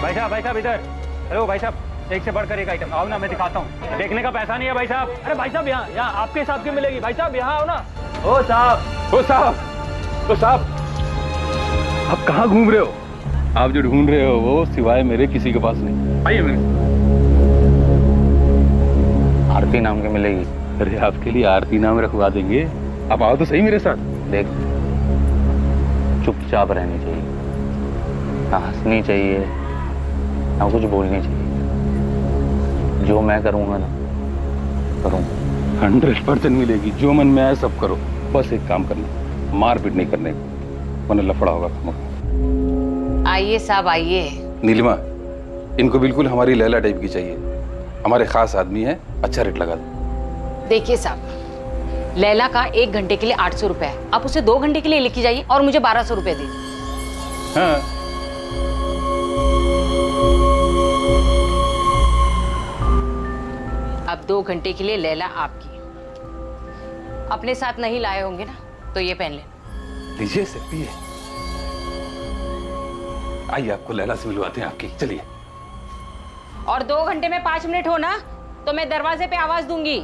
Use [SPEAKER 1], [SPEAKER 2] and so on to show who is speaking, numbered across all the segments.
[SPEAKER 1] भाई साहब इधर। हेलो भाई साहब, एक से बढ़कर एक आइटम। आओ ना, मैं दिखाता हूँ। देखने का पैसा नहीं है भाई साहब। अरे भाई साहब, यहाँ यहाँ आपके हिसाब की मिलेगी। भाई साहब यहाँ आओ ना। ओ साहब, ओ साहब, ओ साहब, आप कहाँ घूम रहे हो? आप जो ढूंढ रहे हो वो सिवाय मेरे किसी के पास नहीं। आइए मेरे।
[SPEAKER 2] आरती नाम की मिलेगी।
[SPEAKER 1] अरे आपके लिए आरती नाम रखवा देंगे। आप आओ तो सही मेरे साथ।
[SPEAKER 2] देख, चुपचाप रहनी चाहिए, ना हंसनी चाहिए, ना कुछ बोलनी चाहिए। जो मैं करूँगा ना करूँगा।
[SPEAKER 1] 100% मिलेगी। जो मन में आए सब करो। बस एक काम करना, मारपीट नहीं करने, वरना लफड़ा होगा।
[SPEAKER 3] आइए साहब आइए।
[SPEAKER 1] नीलिमा, इनको बिल्कुल हमारी लैला टाइप की चाहिए। हमारे खास आदमी है, अच्छा रेट लगा दो।
[SPEAKER 3] देखिए साहब, लैला का 1 घंटे के लिए 800 रुपए है। आप उसे 2 घंटे के लिए लेके जाइए और मुझे 1200 रुपए दीजिए।
[SPEAKER 1] हाँ,
[SPEAKER 3] अब 2 घंटे के लिए लैला आपकी। अपने साथ नहीं लाए होंगे ना, तो ये पहन लेना।
[SPEAKER 1] लीजिए से पिए। आइए, आपको लैला से मिलवाते हैं आपकी। चलिए।
[SPEAKER 3] और 2 घंटे में 5 मिनट हो ना, तो मैं दरवाजे पे आवाज दूंगी।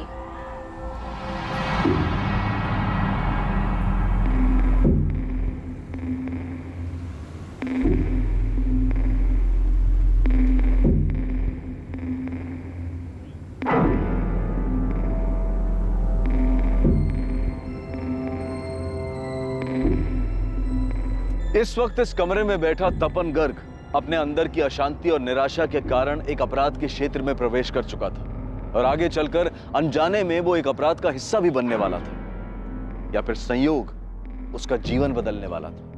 [SPEAKER 4] इस वक्त इस कमरे में बैठा तपन गर्ग अपने अंदर की अशांति और निराशा के कारण एक अपराध के क्षेत्र में प्रवेश कर चुका था और आगे चलकर अनजाने में वो एक अपराध का हिस्सा भी बनने वाला था, या फिर संयोग उसका जीवन बदलने वाला था।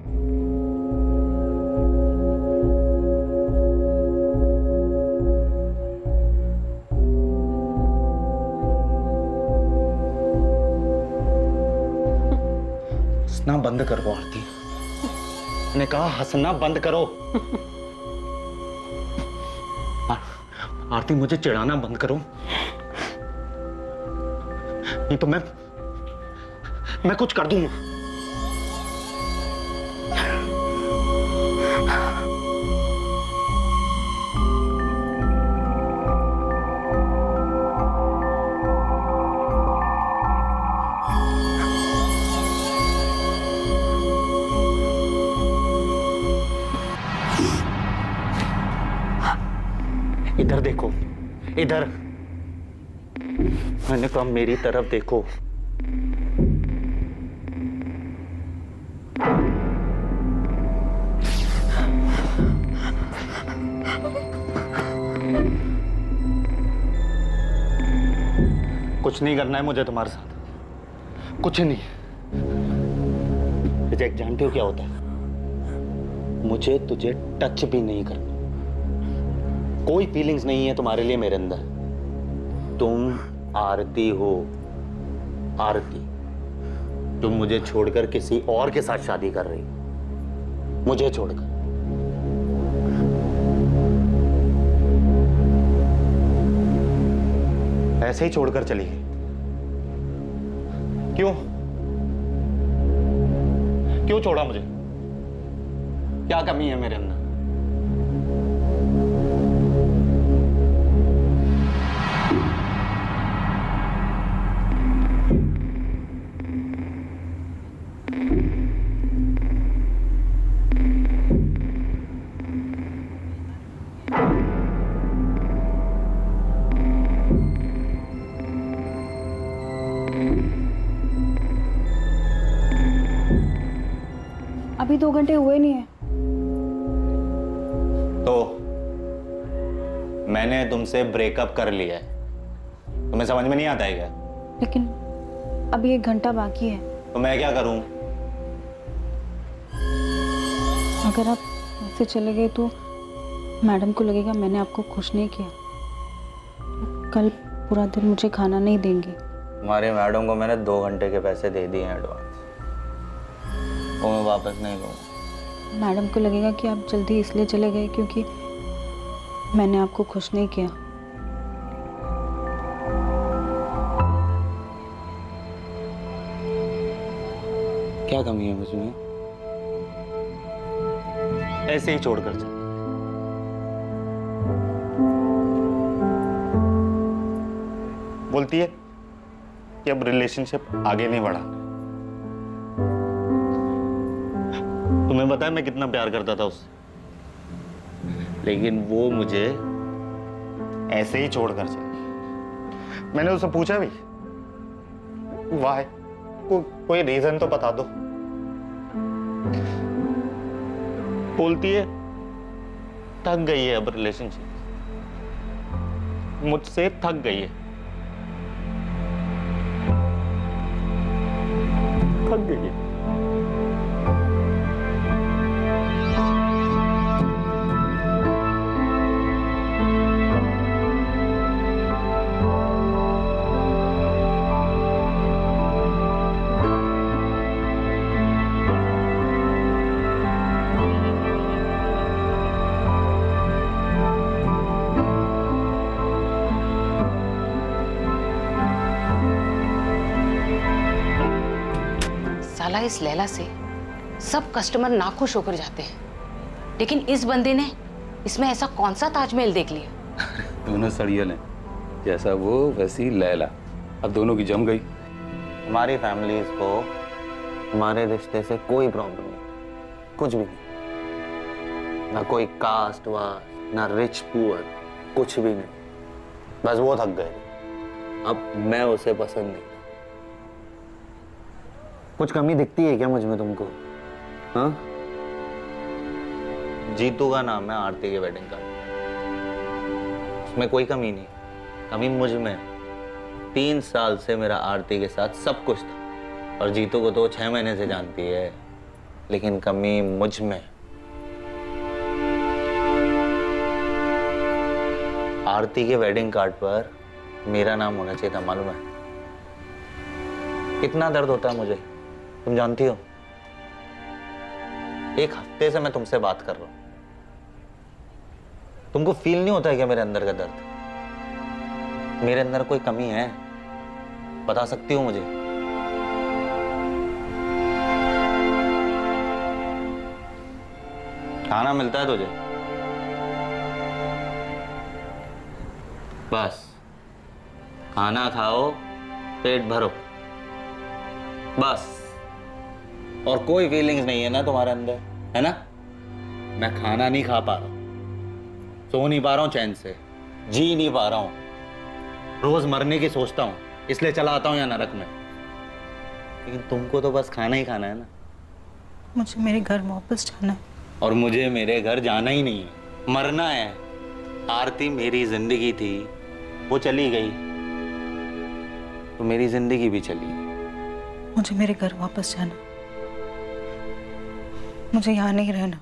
[SPEAKER 2] हंसना बंद करो आरती, मैंने कहा हंसना बंद करो। आरती, मुझे चिढ़ाना बंद करो, नहीं तो मैं कुछ कर दूंगा। इधर देखो, इधर। मैंने कहा मेरी तरफ देखो। कुछ नहीं करना है मुझे तुम्हारे साथ, कुछ नहीं। रिजेक्ट जानते हो क्या होता है? मुझे तुझे टच भी नहीं करना। कोई फीलिंग्स नहीं है तुम्हारे लिए मेरे अंदर। तुम आरती हो, आरती, तुम मुझे छोड़कर किसी और के साथ शादी कर रही हो, मुझे छोड़कर। ऐसे ही छोड़कर चली गई। क्यों क्यों छोड़ा मुझे? क्या कमी है मेरे अंदर?
[SPEAKER 5] अभी 2 घंटे हुए नहीं है।
[SPEAKER 2] तो मैंने तुमसे ब्रेकअप कर लिया है, तुम्हें समझ में नहीं आता है क्या?
[SPEAKER 5] लेकिन अभी 1 घंटा बाकी है।
[SPEAKER 2] तो मैं क्या करूं?
[SPEAKER 5] अगर आप ऐसे चले गए तो मैडम को लगेगा मैंने आपको खुश नहीं किया। कल पूरा दिन मुझे खाना नहीं देंगी।
[SPEAKER 2] तुम्हारे मैडम को मैंने 2 घंटे के पैसे दे दिए हैं एडवांस, वो मैं वापस नहीं लूँगा।
[SPEAKER 5] मैडम को लगेगा कि आप जल्दी इसलिए चले गए क्योंकि मैंने आपको खुश नहीं किया।
[SPEAKER 2] क्या कमी है मुझमें? ऐसे ही छोड़कर चल। बोलती है कि अब रिलेशनशिप आगे नहीं बढ़ाना। तुम्हें पता है मैं कितना प्यार करता था उससे, लेकिन वो मुझे ऐसे ही छोड़कर चली। मैंने उससे पूछा भी, वाह, कोई रीजन तो बता दो। बोलती है थक गई है अब रिलेशनशिप, मुझसे थक गई है, थक गई है।
[SPEAKER 3] साला इस लैला से सब कस्टमर नाखुश होकर जाते हैं, लेकिन इस बंदे ने इसमें ऐसा कौन सा ताजमहल देख लिया।
[SPEAKER 6] दोनों सड़ियल हैं, जैसा वो वैसी लैला। अब दोनों की जम गई।
[SPEAKER 2] हमारी फैमिलीज को हमारे रिश्ते से कोई प्रॉब्लम नहीं, कुछ भी नहीं, ना कोई कास्ट वास्ट, ना रिच पुअर, कुछ भी नहीं। बस वो थक गए, अब मैं उसे पसंद नहीं। कुछ कमी दिखती है क्या मुझ में तुमको? हाँ, जीतू का नाम है आरती के वेडिंग कार्ड, उसमें कोई कमी नहीं, कमी मुझ में। 3 साल से मेरा आरती के साथ सब कुछ था, और जीतू को तो 6 महीने से जानती है, लेकिन कमी मुझ में। आरती के वेडिंग कार्ड पर मेरा नाम होना चाहिए था, मालूम है? कितना दर्द होता है मुझे, तुम जानती हो। 1 हफ्ते से मैं तुमसे बात कर रहा हूं, तुमको फील नहीं होता है क्या मेरे अंदर का दर्द? मेरे अंदर कोई कमी है, बता सकती हो मुझे? खाना मिलता है तुझे? बस खाना खाओ, पेट भरो, बस। और कोई फीलिंग्स नहीं है ना तुम्हारे अंदर, है ना? मैं खाना नहीं खा पा रहा हूं, सो नहीं पा रहा हूं चैन से, जी नहीं पा रहा हूं, रोज मरने की सोचता हूं, इसलिए चला आता हूं यहाँ नरक में। लेकिन तुमको तो बस खाना ही खाना है ना।
[SPEAKER 5] मुझे मेरे घर वापस जाना है।
[SPEAKER 2] और मुझे मेरे घर जाना ही नहीं है, मरना है। आरती मेरी जिंदगी थी, वो चली गई तो मेरी जिंदगी भी चली गई।
[SPEAKER 5] मुझे मेरे घर वापस जाना, मुझे यहाँ नहीं रहना।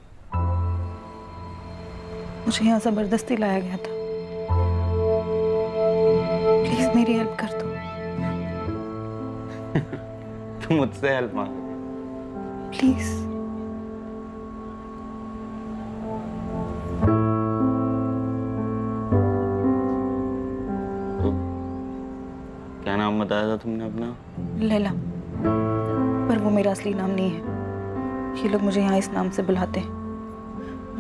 [SPEAKER 5] मुझे यहाँ जबरदस्ती लाया गया था। प्लीज मेरी हेल्प कर दो।
[SPEAKER 2] तुम मुझसे हेल्प मांग,
[SPEAKER 5] प्लीज।
[SPEAKER 2] तो क्या नाम बताया था तुमने अपना?
[SPEAKER 5] लैला, पर वो मेरा असली नाम नहीं है। ये लोग मुझे यहाँ इस नाम से बुलाते हैं।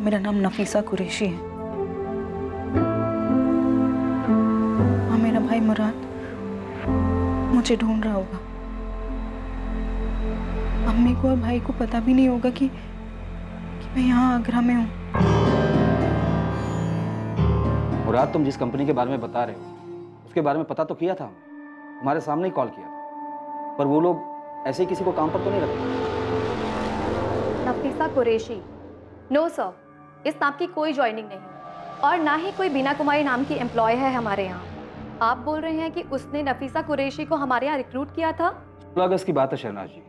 [SPEAKER 5] मेरा नाम नफीसा कुरैशी है। हाँ, मेरा भाई मुराद मुझे ढूंढ रहा होगा। अम्मी को और भाई को पता भी नहीं होगा कि मैं यहाँ आगरा में हूँ।
[SPEAKER 7] मुराद, तुम जिस कंपनी के बारे में बता रहे हो उसके बारे में पता तो किया था, हमारे सामने ही कॉल किया था, पर वो लोग ऐसे ही किसी को काम पर तो नहीं रखते।
[SPEAKER 8] नफीसा कुरैशी? नो सर, इस नाम की कोई ज्वाइनिंग नहीं, और ना ही कोई बीना कुमारी नाम की एम्प्लॉय है हमारे यहाँ। आप बोल रहे हैं कि उसने नफीसा कुरैशी को हमारे यहाँ रिक्रूट किया था?
[SPEAKER 7] 16 अगस्त की बात है शहनाज जी।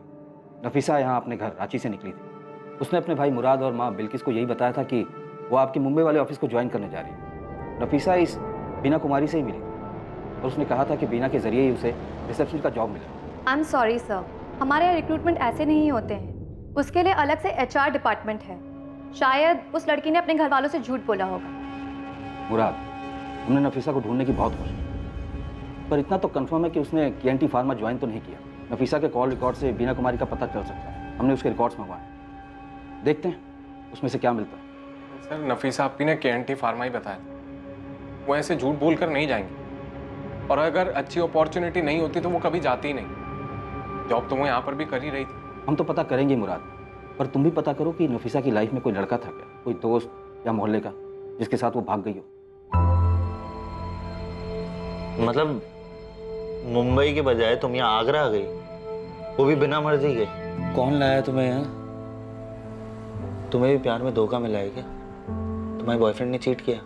[SPEAKER 7] नफीसा यहाँ अपने घर रांची से निकली थी। उसने अपने भाई मुराद और माँ बिल्किस को यही बताया था कि वो आपकी मुंबई वाले ऑफिस को ज्वाइन करने जा रही है। नफीसा इस बीना कुमारी से ही मिली और उसने कहा था कि बीना के जरिए ही उसे रिसेप्शन का जॉब मिला।
[SPEAKER 8] आई एम सॉरी सर, हमारे यहाँ रिक्रूटमेंट ऐसे नहीं होते हैं। उसके लिए अलग से HR डिपार्टमेंट है। शायद उस लड़की ने अपने घर वालों से झूठ बोला होगा।
[SPEAKER 7] मुराद, हमने नफीसा को ढूंढने की बहुत कोशिश की, पर इतना तो कंफर्म है कि उसने KNT फार्मा ज्वाइन तो नहीं किया। नफीसा के कॉल रिकॉर्ड से बीना कुमारी का पता चल सकता है। हमने उसके रिकॉर्ड्स मंगवाए, देखते हैं उसमें से क्या मिलता है।
[SPEAKER 9] सर, नफीसा आपकी ने KNT फार्मा ही बताया, वो ऐसे झूठ बोलकर नहीं जाएंगे। और अगर अच्छी अपॉर्चुनिटी नहीं होती तो वो कभी जाती ही नहीं। जॉब तो वो यहाँ पर भी कर ही रही थी।
[SPEAKER 7] हम तो पता करेंगे मुराद, पर तुम भी पता करो कि नफीसा की लाइफ में कोई लड़का था क्या, कोई दोस्त या मोहल्ले का जिसके साथ वो भाग गई हो।
[SPEAKER 2] मतलब मुंबई के बजाय तुम यहाँ आगरा आ गई, वो भी बिना मर्जी के? कौन लाया तुम्हें यहाँ? तुम्हें भी प्यार में धोखा मिला है क्या? तुम्हारे बॉयफ्रेंड ने चीट किया?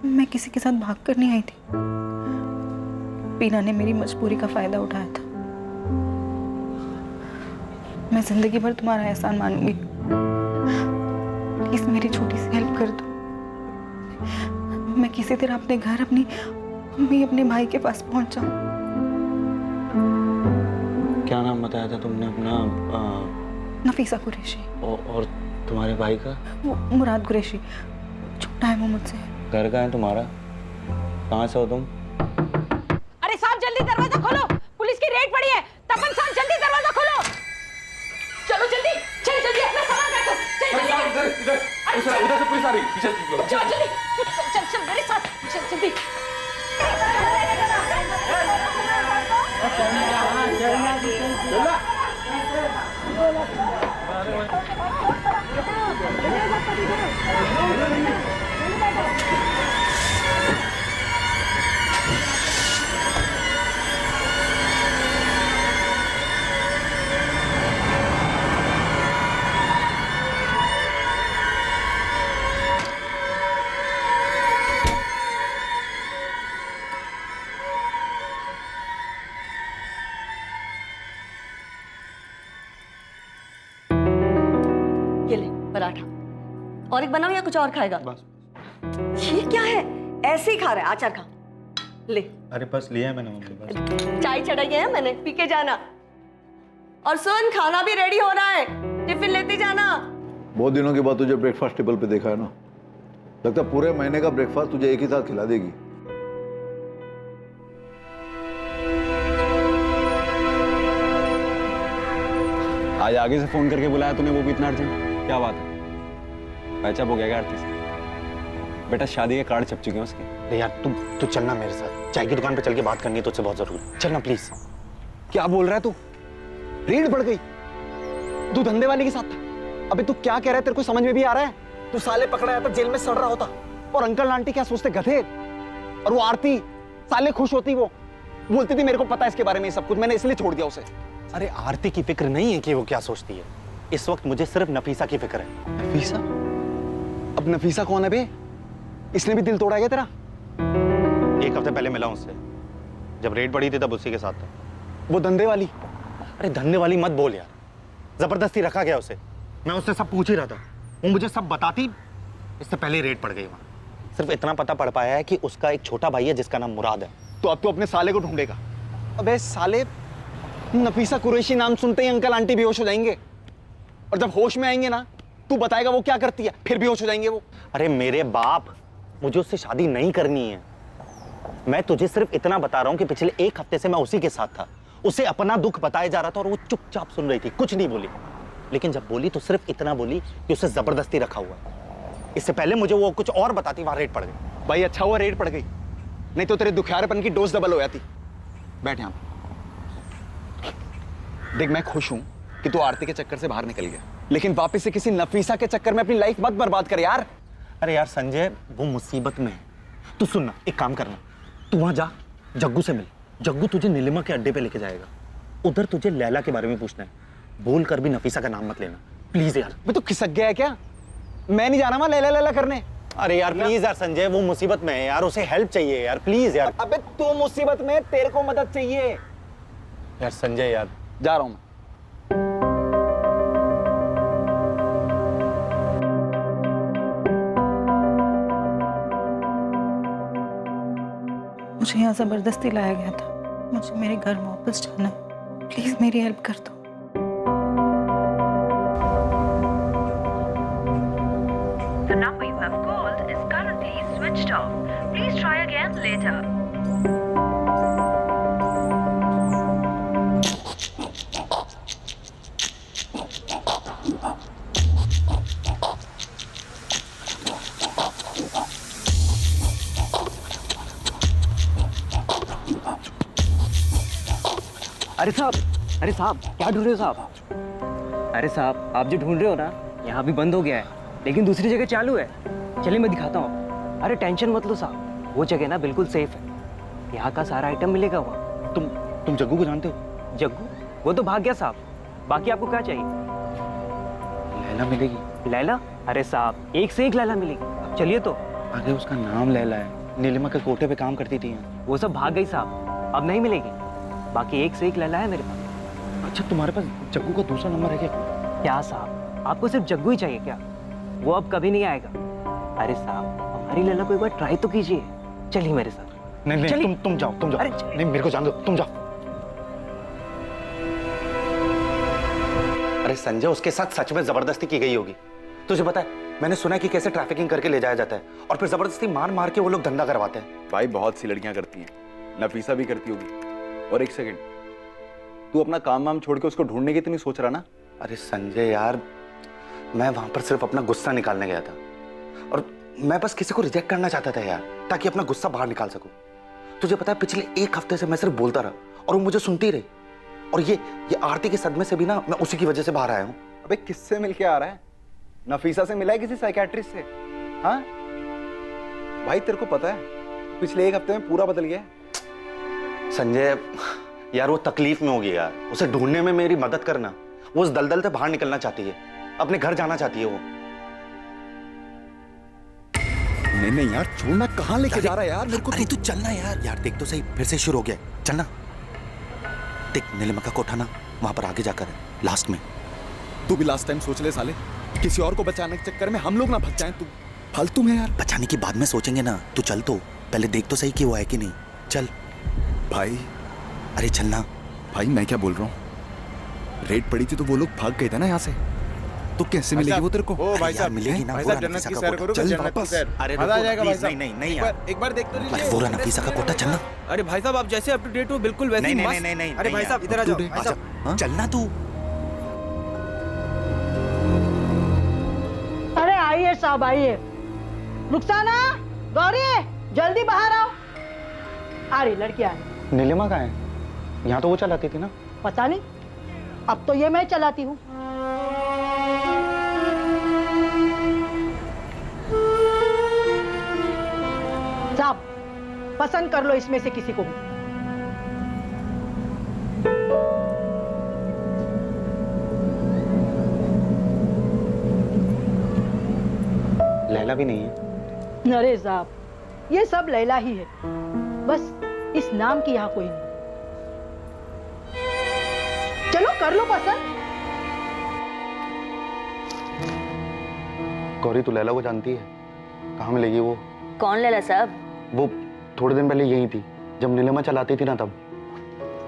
[SPEAKER 5] मैं किसी के साथ भाग कर नहीं आई थी। बीना ने मेरी मजबूरी का फायदा उठाया था। मैं जिंदगी भर तुम्हारा एहसान मानूंगी। प्लीज मेरी छोटी सी हेल्प कर दो। मैं किसी तरह अपने घर, अपनी मम्मी, अपने भाई के पास पहुंच जाऊं।
[SPEAKER 2] क्या नाम बताया था तुमने अपना?
[SPEAKER 5] नफीसा कुरैशी।
[SPEAKER 2] और तुम्हारे भाई का?
[SPEAKER 5] वो मुराद कुरैशी, छोटा है वो मुझसे।
[SPEAKER 2] घर का है तुम्हारा? कहाँ से हो तुम?
[SPEAKER 3] अरे साहब जल्दी दरवाजा खोलो, पुलिस की रेड पड़ी है। तपन साहब जल्दी दरवाजा खोलो। चलो जल्दी, चल जल्दी अपना सामान रखो। चल जल्दी।
[SPEAKER 9] उधर से पुलिस आ रही है, पीछे से।
[SPEAKER 3] चल जल्दी, चल चल मेरे साथ, चल जल्दी।
[SPEAKER 10] ये ले पराठा, और एक बनाओ या कुछ और खाएगा? बस। ये क्या है, ऐसे ही खा रहा है? आचार खा ले।
[SPEAKER 2] अरे बस लिया है मैंने मम्मी, बस।
[SPEAKER 10] चाय चढ़ाई है मैंने, पी के जाना। और सुन, खाना भी रेडी हो रहा है, टिफिन लेते जाना।
[SPEAKER 11] बहुत दिनों के बाद तुझे ब्रेकफास्ट टेबल पे देखा है ना, लगता है पूरे महीने का ब्रेकफास्ट तुझे एक ही साथ खिला देगी।
[SPEAKER 4] आज आगे से फोन करके बुलाया तूने, वो भी इतना अर्जेंट? क्या बात है? पैचअप हो गया क्या आरती से? बेटा शादी के कार्ड छप चुके हैं उसके।
[SPEAKER 2] अरे यार तू चलना मेरे साथ, चाय की दुकान पे चल के बात करनी है तुझसे बहुत जरूरी। चलना प्लीज।
[SPEAKER 4] क्या बोल रहा है तू? रेड बढ़ गई? तू धंधे वाले के साथ था? अबे तू क्या कह रहा है? तेरे को समझ में भी आ रहा है? तू साले पकड़ा जाता, जेल में सड़ रहा होता, और अंकल आंटी क्या सोचते, गधे। और वो आरती साले खुश होती, वो बोलती थी मेरे को पता है इसके बारे में सब कुछ, मैंने इसलिए छोड़ दिया उसे।
[SPEAKER 2] अरे आरती की फिक्र नहीं है कि वो क्या सोचती है, इस वक्त मुझे सिर्फ नफीसा की फिक्र है।
[SPEAKER 4] नफीसा? अब नफीसा कौन है बे? इसने भी दिल तोड़ा गया तेरा?
[SPEAKER 2] एक हफ्ते पहले मिला उससे, जब रेड पड़ी थी तब उसी के साथ था।
[SPEAKER 4] वो धंधे वाली?
[SPEAKER 2] अरे धंधे वाली मत बोल यार, जबरदस्ती रखा गया उसे। मैं उससे सब पूछ ही रहा था, वो मुझे सब बताती, इससे पहले रेड पड़ गई वहां। सिर्फ इतना पता पड़ पाया है कि उसका एक छोटा भाई है जिसका नाम मुराद है।
[SPEAKER 4] तो अब तो अपने साले को ढूंढेगा। अबे साले, नफीसा कुरैशी नाम सुनते ही अंकल आंटी बेहोश हो जाएंगे, और जब होश में आएंगे ना, तू बताएगा वो क्या करती है, फिर बेहोश हो जाएंगे वो।
[SPEAKER 2] अरे मेरे बाप, मुझे उससे शादी नहीं करनी है। मैं तुझे सिर्फ इतना बता रहा हूं कि पिछले एक हफ्ते से मैं उसी के साथ था, उसे अपना दुख बताया जा रहा था और वो चुपचाप सुन रही थी, कुछ नहीं बोली। लेकिन जब बोली तो सिर्फ इतना बोली कि उसे जबरदस्ती रखा हुआ है। इससे पहले मुझे वो कुछ और बताती, वहां रेड पड़ गई।
[SPEAKER 4] भाई अच्छा हुआ रेड पड़ गई, नहीं तो तेरे दुखियारेपन की डोज डबल हो जाती। बैठ यहां। देख मैं खुश हूं कि तू आरती के चक्कर से बाहर निकल गया, लेकिन वापस से किसी नफीसा के चक्कर में अपनी लाइफ मत बर्बाद कर यार।
[SPEAKER 2] अरे यार संजय, वो मुसीबत में है। तू सुनना, एक काम करना, तू वहां जा, जग्गू से मिल। जग्गू तुझे नीलिमा के अड्डे पे लेके जाएगा, उधर तुझे लैला के बारे में पूछना है। बोल कर भी नफीसा का नाम मत लेना प्लीज यार।
[SPEAKER 4] मैं तो खिसक गया है क्या? मैं नहीं जाना वहां लैला लैला करने।
[SPEAKER 2] अरे यार प्लीज यार संजय, वो मुसीबत में है यार, उसे हेल्प चाहिए यार, प्लीज यार।
[SPEAKER 4] अबे तू मुसीबत में, तेरे को मदद चाहिए
[SPEAKER 2] यार संजय यार।
[SPEAKER 4] जा रहा हूं मैं।
[SPEAKER 5] मुझे यहाँ जबरदस्ती लाया गया था, मुझे मेरे घर वापस जाना है। प्लीज मेरी हेल्प कर दो।
[SPEAKER 12] The number you have called is currently switched off. Please try again later.
[SPEAKER 13] अरे साहब क्या ढूंढ रहे हो साहब? अरे साहब आप जो ढूंढ रहे हो ना, यहाँ भी बंद हो गया है, लेकिन दूसरी जगह चालू है। चलिए मैं दिखाता हूँ। अरे टेंशन मत लो साहब, वो जगह ना बिल्कुल सेफ है, यहाँ का सारा आइटम मिलेगा वहाँ।
[SPEAKER 2] तुम जग्गू को जानते हो?
[SPEAKER 13] जग्गू? वो तो भाग गया साहब। बाकी आपको क्या चाहिए?
[SPEAKER 2] लैला मिलेगी?
[SPEAKER 13] लैला? अरे साहब एक से एक लैला मिलेगी, चलिए तो।
[SPEAKER 2] अरे उसका नाम लैला है, नीलिमा के कोठे पे काम करती थी।
[SPEAKER 13] वो सब भाग गई साहब, अब नहीं मिलेगी। बाकी एक से एक लैला है मेरे पास।
[SPEAKER 2] अच्छा तुम्हारे पास जग्गू का दूसरा नंबर है क्या?
[SPEAKER 13] क्या साहब, आपको सिर्फ जग्गू ही चाहिए क्या? वो अब कभी नहीं आएगा। अरे साहब हमारी लैला को एक बार ट्राई तो कीजिए, चलिए मेरे साथ।
[SPEAKER 2] नहीं तुम जाओ। नहीं मेरे को जान दो, तुम जाओ। अरे संजय, उसके साथ सच में जबरदस्ती की गई होगी। तुझे पता है मैंने सुना है कि कैसे ट्रैफिकिंग करके ले जाया जाता है और फिर जबरदस्ती मार मार के वो लोग धंधा करवाते हैं।
[SPEAKER 4] भाई बहुत सी लड़कियां करती हैं, नफीसा भी करती होगी। और एक सेकंड, तू अपना काम वाम छोड़ के उसको ढूंढने की तो नहीं सोच रहा ना?
[SPEAKER 2] अरे संजय यार, मैं वहां पर सिर्फ अपना गुस्सा निकालने गया था और मैं बस किसी को रिजेक्ट करना चाहता था यार, ताकि अपना गुस्सा बाहर निकाल सकूं। तुझे पता है पिछले एक हफ्ते से मैं सिर्फ बोलता रहा और वो मुझे सुनती रही। और ये आरती के सदमे से भी ना मैं उसी की वजह से बाहर आया हूं।
[SPEAKER 4] अबे किससे मिलके आ रहा है? नफीसा से मिला है किसी साइकियाट्रिस्ट से? हाँ भाई तेरे को पता है पिछले एक हफ्ते में पूरा बदल गया है।
[SPEAKER 2] संजय यार वो तकलीफ में होगी यार, उसे ढूंढने में मेरी मदद करना। वो उस दलदल से बाहर निकलना चाहती है, अपने घर जाना चाहती है वो।
[SPEAKER 4] नहीं यार छोड़ना, कहाँ लेके जा रहा है यार मेरे को?
[SPEAKER 2] अरे तू चलना यार देख तो सही, फिर से शुरू हो गया। चलना, देख नीलिमा का कोठा ना वहां पर आगे जाकर है, लास्ट में।
[SPEAKER 4] तू भी लास्ट टाइम सोच ले साले, किसी और को बचाने के चक्कर में हम लोग ना फंस जाएं। तू फालतू में यार।
[SPEAKER 2] बचाने की बाद में सोचेंगे ना, तू चल तो पहले देख तो सही कि वो है कि नहीं। चल
[SPEAKER 4] भाई।
[SPEAKER 2] अरे चलना
[SPEAKER 4] भाई। मैं क्या बोल रहा हूँ, रेड पड़ी थी तो वो लोग भाग गए थे ना यहाँ से, तो कैसे मिलेगी वो तेरे को?
[SPEAKER 2] ओ भाई साहब मिलेगी ना, पूरा नफीसा का कोठा। चल वापस। अरे मजा आ जाएगा भाई साहब। नहीं यार,
[SPEAKER 14] एक बार देख तो लीजिए।
[SPEAKER 2] पूरा नफीसा का कोठा। चलना।
[SPEAKER 14] अरे भाई साहब आप जैसे अप टू डेट हो बिल्कुल वैसे ही मस्त।
[SPEAKER 2] नहीं।
[SPEAKER 14] अरे भाई साहब इधर आ जाओ भाई साहब।
[SPEAKER 2] चलना तू।
[SPEAKER 15] अरे आइए साहब आइए। रुखसाना, गौरी, जल्दी बाहर आओ। आ रही लड़की आ रही।
[SPEAKER 2] नीलिमा कहाँ है? यहाँ तो वो चलाती थी ना।
[SPEAKER 15] पता नहीं, अब तो ये मैं चलाती हूँ। साहब पसंद कर लो इसमें से किसी को भी।
[SPEAKER 2] लैला भी नहीं है।
[SPEAKER 15] अरे साहब ये सब लैला ही है, बस इस नाम की यहाँ कोई नहीं। चलो कर लो पसंद।
[SPEAKER 2] गौरी तू लैला को जानती है? कहाँ मिलेगी वो?
[SPEAKER 16] कौन लैला साहब?
[SPEAKER 2] वो थोड़े दिन पहले यही थी जब नीलिमा चलाती थी ना तब।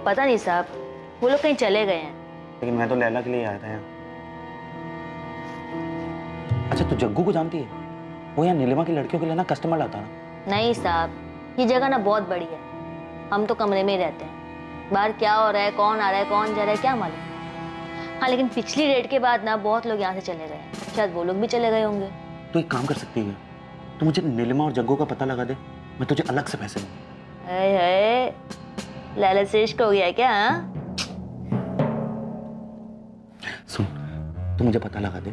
[SPEAKER 16] पता नहीं साहब, वो लोग कहीं चले गए हैं।
[SPEAKER 2] लेकिन मैं तो लैला के लिए आया था यहाँ। अच्छा तू जग्गू को जानती है? वो यहाँ नीलिमा की लड़कियों के लिए ना कस्टमर लाता ना।
[SPEAKER 16] नहीं साहब, ये जगह ना बहुत बड़ी है, हम तो कमरे में ही रहते हैं। बाहर क्या हो रहा है, कौन आ रहा है, कौन जा रहा है, क्या मालूम। हाँ लेकिन पिछली रेड के बाद ना बहुत लोग यहाँ से चले गए, शायद वो लोग भी चले गए होंगे।
[SPEAKER 2] तो एक काम कर सकती है, तू मुझे नीलिमा और जग्गू का पता लगा दे, मैं तुझे अलग से पैसे दूंगा।
[SPEAKER 16] लैला से इश्क हो गया है क्या?
[SPEAKER 2] सुन, तू मुझे पता लगा दे,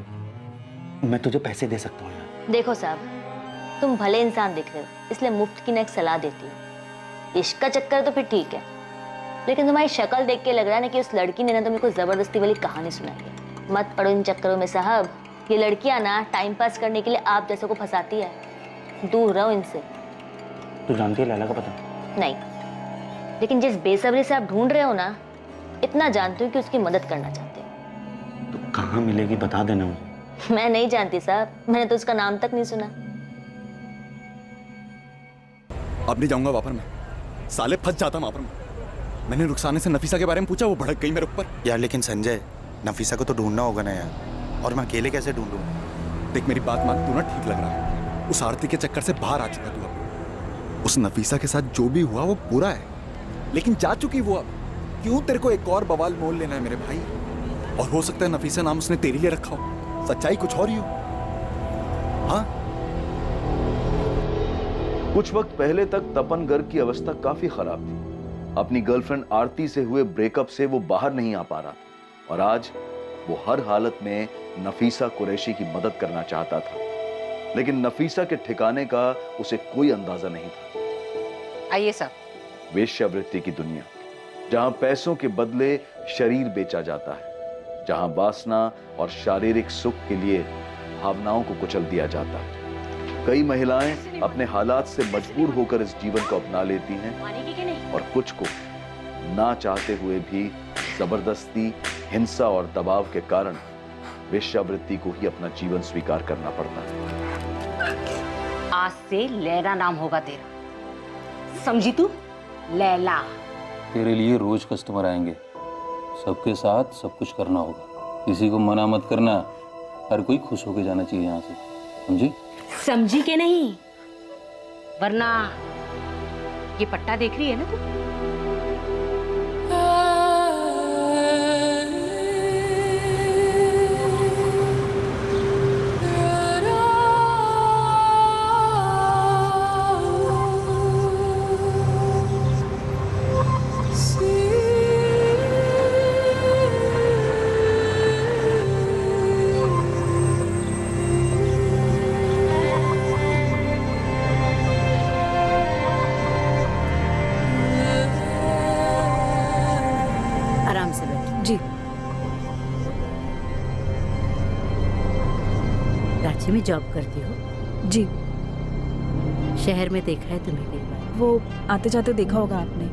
[SPEAKER 2] मैं तुझे पैसे दे सकता हूँ।
[SPEAKER 16] देखो साहब, तुम भले इंसान दिख रहे हो, इसलिए मुफ्त की ना एक सलाह देती हूँ। इश्क का चक्कर तो फिर ठीक है, लेकिन तुम्हारी शक्ल देख के लग रहा है ना कि उस लड़की ने ना तुमको कोई जबरदस्ती वाली कहानी सुनाई है। मत पड़ो इन चक्करों में साहब, ये लड़कियां ना टाइम पास करने के लिए आप जैसे को फंसाती है, दूर रहो इनसे।
[SPEAKER 2] तू जानती है लैला का पता?
[SPEAKER 16] नहीं, लेकिन जिस बेसब्री से आप ढूंढ रहे हो ना, इतना जानती हूँ कि उसकी मदद करना चाहते हो।
[SPEAKER 2] तो कहाँ मिलेगी बता देना मुझे।
[SPEAKER 16] मैं नहीं जानती साहब, मैंने तो उसका नाम तक नहीं सुना।
[SPEAKER 4] अब नहीं जाऊंगा वापस में, साले फंस जाता वहां पर। मैंने रुखसाने से नफीसा के बारे में पूछा, वो भड़क गई मेरे ऊपर।
[SPEAKER 2] यार लेकिन संजय, नफीसा को तो ढूंढना होगा ना यार, और मैं अकेले कैसे ढूंढूं?
[SPEAKER 4] देख मेरी बात मान, तू ना ठीक लग रहा है, उस आरती के चक्कर से बाहर आ चुका तू अब। उस नफीसा के साथ जो भी हुआ वो बुरा है, लेकिन जा चुकी वो अब, क्यों तेरे को एक और बवाल मोल लेना है मेरे भाई? और हो सकता है नफीसा नाम उसने तेरे लिए रखा हो, सच्चाई कुछ और ही हो। हाँ
[SPEAKER 17] कुछ वक्त पहले तक तपन गर्ग की अवस्था काफी खराब थी।
[SPEAKER 4] अपनी गर्लफ्रेंड आरती से हुए ब्रेकअप से वो बाहर नहीं आ पा रहा था और आज वो हर हालत में नफीसा कुरैशी की मदद करना चाहता था, लेकिन नफीसा के ठिकाने का उसे कोई अंदाजा नहीं था।
[SPEAKER 3] आइए सर।
[SPEAKER 4] वेश्यावृत्ति की दुनिया, जहां पैसों के बदले शरीर बेचा जाता है, जहां वासना और शारीरिक सुख के लिए भावनाओं को कुचल दिया जाता है। कई महिलाएं अपने हालात से मजबूर होकर इस जीवन को अपना लेती हैं और कुछ को ना चाहते हुए भी जबरदस्ती, हिंसा और दबाव के कारण वेश्यावृत्ति को ही अपना जीवन स्वीकार करना पड़ता है।
[SPEAKER 3] आज से लैला नाम होगा तेरा, समझी तू? लैला।
[SPEAKER 6] तेरे लिए रोज कस्टमर आएंगे, सबके साथ सब कुछ करना होगा, किसी को मना मत करना, हर कोई खुश होकर जाना चाहिए यहाँ से, समझी?
[SPEAKER 3] समझी के नहीं, वरना ये पट्टा देख रही है ना तू?
[SPEAKER 17] रांची में जॉब करती हो?
[SPEAKER 5] जी।
[SPEAKER 17] शहर में देखा है तुम्हें कई बार।
[SPEAKER 5] वो आते जाते देखा होगा आपने।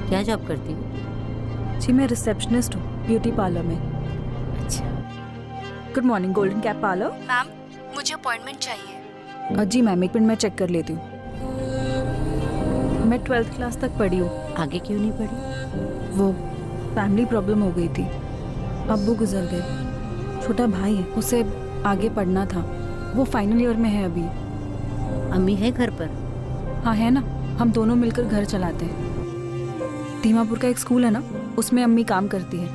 [SPEAKER 17] क्या जॉब करती हो?
[SPEAKER 5] जी मैं रिसेप्शनिस्ट हूँ ब्यूटी पार्लर में।
[SPEAKER 17] अच्छा।
[SPEAKER 5] Good morning, golden cap parlour.
[SPEAKER 18] Ma'am मुझे अपॉइंटमेंट चाहिए।
[SPEAKER 5] जी मैम, एक मिनट मैं चेक कर लेती हूँ। मैं 12th क्लास तक पढ़ी हूँ।
[SPEAKER 17] आगे क्यों नहीं पढ़ी?
[SPEAKER 5] वो फैमिली प्रॉब्लम हो गई थी, अब्बू गुजर गए, छोटा भाई है, उसे आगे पढ़ना था, वो फाइनल ईयर में है अभी।
[SPEAKER 17] अम्मी है घर पर?
[SPEAKER 5] हाँ है ना, हम दोनों मिलकर घर चलाते हैं। दीमापुर का एक स्कूल है ना, उसमें अम्मी काम करती है।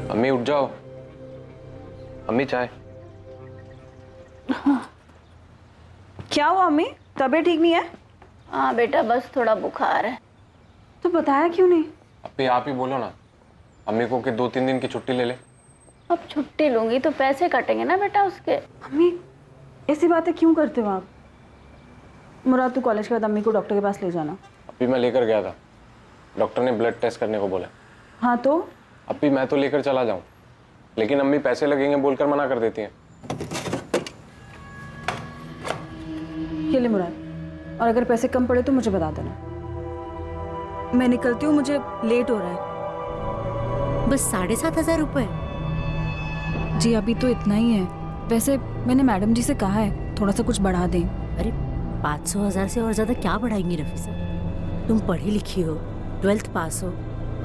[SPEAKER 9] अम्मी उठ जाओ, अम्मी चाय।
[SPEAKER 5] क्या हुआ अम्मी, तबीयत ठीक नहीं है?
[SPEAKER 18] हाँ बेटा, बस थोड़ा बुखार है।
[SPEAKER 5] तो बताया क्यों नहीं?
[SPEAKER 9] अभी आप ही बोलो ना अम्मी को कि 2-3 दिन की छुट्टी ले ले।
[SPEAKER 18] अब छुट्टी लूंगी तो पैसे कटेंगे ना बेटा उसके।
[SPEAKER 5] अम्मी ऐसी बातें क्यों करते हो आप? मुराद तू कॉलेज के बाद अम्मी को डॉक्टर के पास ले जाना।
[SPEAKER 9] अभी मैं लेकर गया था, डॉक्टर ने ब्लड टेस्ट करने को बोला।
[SPEAKER 5] हाँ तो?
[SPEAKER 9] अभी मैं तो लेकर चला जाऊं, लेकिन अम्मी पैसे लगेंगे बोलकर मना कर देती हैं।
[SPEAKER 5] ये ले मुराद, और अगर पैसे कम पड़े तो मुझे बता देना। मैं निकलती हूँ, मुझे लेट हो रहा है।
[SPEAKER 17] बस 7,500 रुपए?
[SPEAKER 5] जी अभी तो इतना ही है, वैसे मैंने मैडम जी से कहा है थोड़ा सा कुछ बढ़ा दें।
[SPEAKER 17] अरे 500,000 से और ज्यादा क्या बढ़ाएंगी नफीसा? तुम पढ़ी लिखी हो, 12th पास हो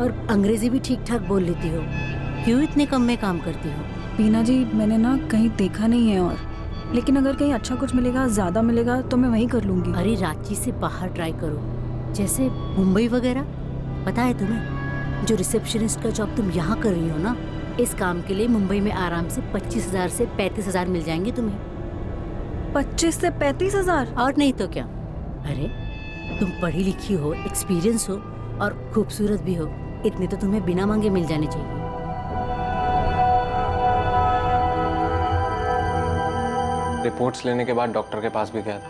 [SPEAKER 17] और अंग्रेजी भी ठीक ठाक बोल लेती हो, क्यों इतने कम में काम करती हो?
[SPEAKER 5] बीना जी मैंने ना कहीं देखा नहीं है, और लेकिन अगर कहीं अच्छा कुछ मिलेगा, ज्यादा मिलेगा तो मैं वहीं कर लूंगी।
[SPEAKER 17] अरे रांची से बाहर ट्राई करो, जैसे मुंबई वगैरह। पता है तुम्हें, जो रिसेप्शनिस्ट का जॉब तुम यहाँ कर रही हो ना, इस काम के लिए मुंबई में आराम से 25,000 से 35,000 मिल जाएंगे तुम्हें।
[SPEAKER 5] 25 से 35,000?
[SPEAKER 17] और नहीं तो क्या। अरे तुम पढ़ी लिखी हो, एक्सपीरियंस हो और खूबसूरत भी हो, इतने तो तुम्हें बिना मांगे मिल जाने चाहिए।
[SPEAKER 9] रिपोर्ट्स लेने के बाद डॉक्टर के पास भी गया था,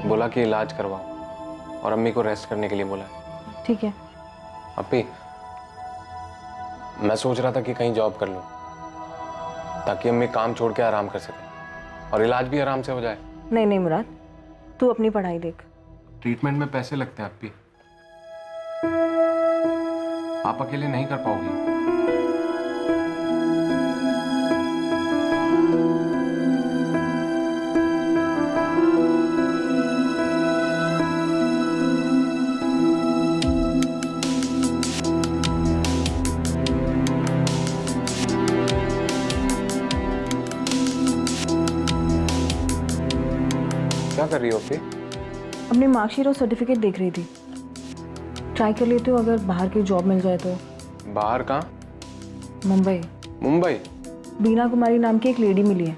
[SPEAKER 9] बोला कि इलाज करवाओ और अम्मी को रेस्ट करने के लिए बोला है।
[SPEAKER 5] ठीक है।
[SPEAKER 9] अप्पी मैं सोच रहा था कि कहीं जॉब कर लूं ताकि अम्मी काम छोड़ के आराम कर सके और इलाज भी आराम से हो जाए।
[SPEAKER 5] नहीं नहीं मुराद, तू अपनी पढ़ाई देख।
[SPEAKER 9] ट्रीटमेंट में पैसे लगते हैं अप्पी, आप अकेले नहीं कर पाओगी। क्या कर रही हो अप्पी?
[SPEAKER 5] अपनी मार्कशीट और सर्टिफिकेट देख रही थी। ट्राई कर लेती हूँ, अगर बाहर की जॉब मिल जाए तो।
[SPEAKER 9] बाहर कहाँ?
[SPEAKER 5] मुंबई।
[SPEAKER 9] मुंबई?
[SPEAKER 5] बीना कुमारी नाम की एक लेडी मिली है,